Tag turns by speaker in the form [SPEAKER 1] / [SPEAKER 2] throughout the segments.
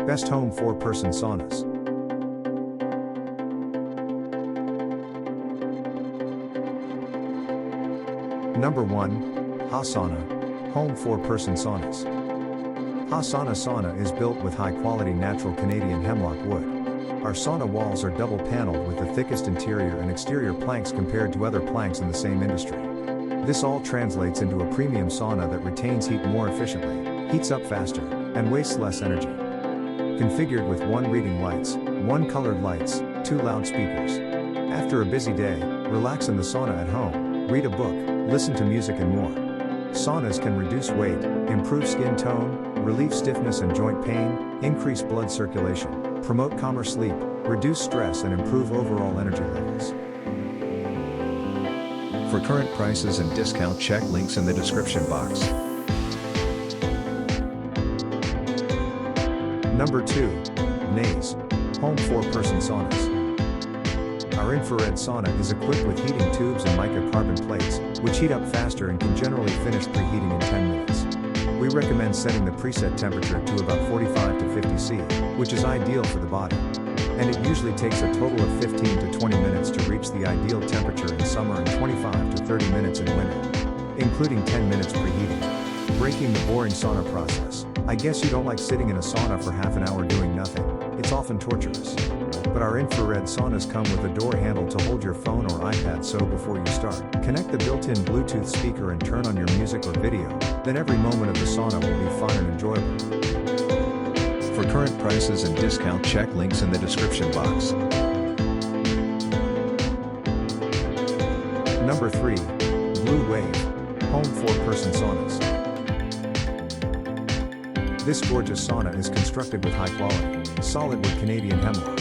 [SPEAKER 1] Best home for person saunas. Number 1. Sauna, home for person saunas. Sauna is built with high-quality natural Canadian hemlock wood. Our sauna walls are double-paneled with the thickest interior and exterior planks compared to other planks in the same industry. This all translates into a premium sauna that retains heat more efficiently, heats up faster, and wastes less energy. Configured with 1 reading lights, 1 colored lights, 2 loudspeakers. After a busy day, relax in the sauna at home, read a book, listen to music and more. Saunas can reduce weight, improve skin tone, relieve stiffness and joint pain, increase blood circulation, promote calmer sleep, reduce stress and improve overall energy levels.
[SPEAKER 2] For current prices and discount, check links in the description box.
[SPEAKER 1] Number 2. Naze, home for person saunas. Our infrared sauna is equipped with heating tubes and mica carbon plates, which heat up faster and can generally finish preheating in 10 minutes. We recommend setting the preset temperature to about 45 to 50 C, which is ideal for the body. And it usually takes a total of 15 to 20 minutes to reach the ideal temperature in summer and 25 to 30 minutes in winter, including 10 minutes preheating. Breaking the boring sauna process. I guess you don't like sitting in a sauna for half an hour doing nothing. It's often torturous. But our infrared saunas come with a door handle to hold your phone or iPad, so before you start, connect the built-in Bluetooth speaker and turn on your music or video, then every moment of the sauna will be fun and enjoyable.
[SPEAKER 2] For current prices and discount, check links in the description box.
[SPEAKER 1] Number 3. Blue Wave, home for person saunas. This gorgeous sauna is constructed with high-quality, solid wood Canadian hemlock.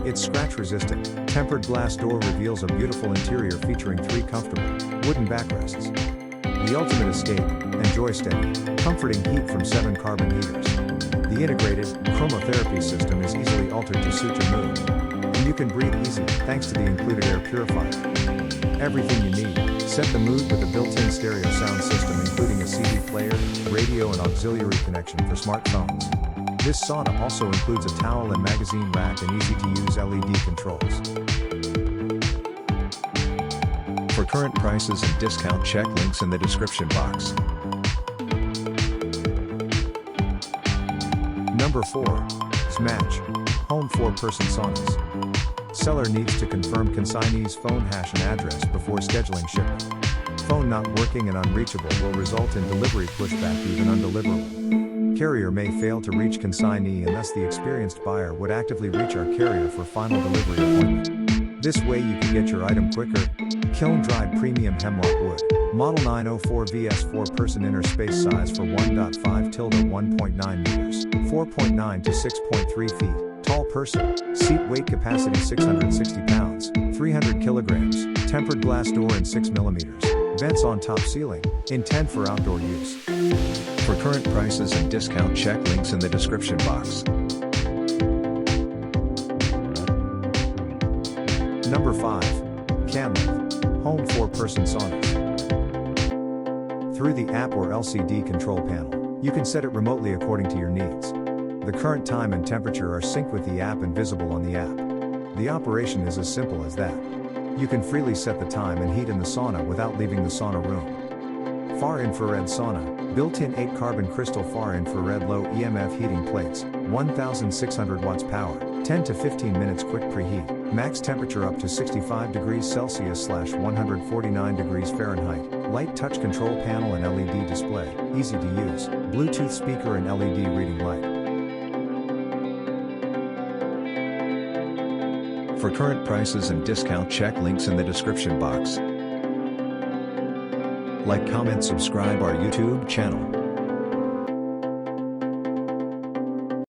[SPEAKER 1] Its scratch-resistant, tempered glass door reveals a beautiful interior featuring 3 comfortable, wooden backrests. The ultimate escape, enjoy steady, comforting heat from 7 carbon heaters. The integrated, chromotherapy system is easily altered to suit your mood. And you can breathe easy, thanks to the included air purifier. Everything you need, set the mood with a built-in stereo sound system including a CD player, radio and auxiliary connection for smartphones. This sauna also includes a towel and magazine rack and easy-to-use LED controls.
[SPEAKER 2] For current prices and discount, check links in the description box.
[SPEAKER 1] Number 4. Smash, home for person saunas. Seller needs to confirm consignee's phone hash and address before scheduling shipment. Phone not working and unreachable will result in delivery pushback, even undeliverable. Carrier may fail to reach consignee, and thus the experienced buyer would actively reach our carrier for final delivery appointment. This way you can get your item quicker. Kiln-dried premium hemlock wood. Model 904 VS 4-person inner space size for 1.5 to 1.9 meters, 4.9 to 6.3 feet. Tall person. Seat weight capacity 660 pounds, 300 kilograms. Tempered glass door and 6 millimeters. Vents on top ceiling. Intent for outdoor use.
[SPEAKER 2] For current prices and discount, check links in the description box.
[SPEAKER 1] Number 5. CanLive, home for person saunas. Through the app or LCD control panel, you can set it remotely according to your needs. The current time and temperature are synced with the app and visible on the app. The operation is as simple as that. You can freely set the time and heat in the sauna without leaving the sauna room. Far infrared sauna, built-in 8 carbon crystal far infrared low EMF heating plates, 1600 watts power, 10 to 15 minutes quick preheat, max temperature up to 65 degrees Celsius / 149 degrees Fahrenheit, light touch control panel and LED display, easy to use, Bluetooth speaker and LED reading light.
[SPEAKER 2] For current prices and discount, check links in the description box. Like, comment, subscribe our YouTube channel.